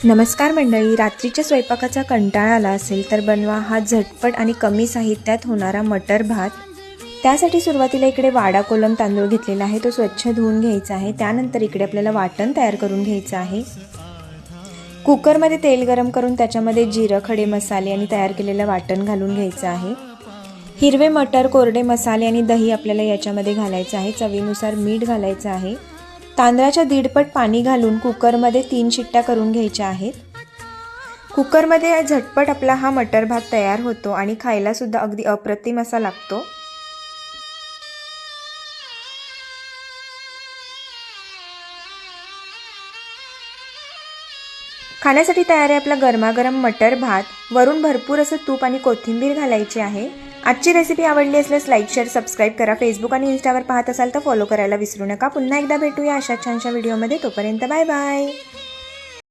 नमस्कार मंडळी, रात्रीच्या स्वयंपाकाचा कंटाळा आला असेल तर बनवा हा झटपट आणि कमी साहित्यात होणारा मटर भात। त्यासाठी सुरुवातीला इकडे वाडा कोलम तांदूळ घेतलेला आहे, तो स्वच्छ धुवून घ्यायचा आहे। त्यानंतर इकडे आपल्याला वाटण तयार करून घ्यायचं आहे। कुकरमध्ये तेल गरम करून त्याच्यामध्ये जिरं, खडे मसाले आणि तयार केलेलं वाटण घालून घ्यायचं आहे। हिरवे मटर, कोरडे मसाले आणि दही आपल्याला याच्यामध्ये घालायचं आहे। चवीनुसार मीठ घालायचं आहे। तांदळाच्या दीडपट पाणी घालून कुकरमध्ये 3 शिट्ट्या करून घ्यायच्या आहेत। कुकरमध्ये झटपट आपला हा मटर भात तयार होतो आणि खायला सुद्धा अगदी अप्रतिम असा लागतो। खाण्यासाठी तयार आहे आपला गरमागरम मटर भात। वरून भरपूर असं तूप आणि कोथिंबीर घालायची आहे। आजची रेसिपी आवडली असल्यास लाईक, शेअर, सबस्क्राइब करा। फेसबुक आणि इंस्टावर पाहत असाल तर फॉलो करायला विसरू नका। पुन्हा एकदा भेटूया अशा छानशा व्हिडिओमध्ये। तोपर्यंत बाय बाय।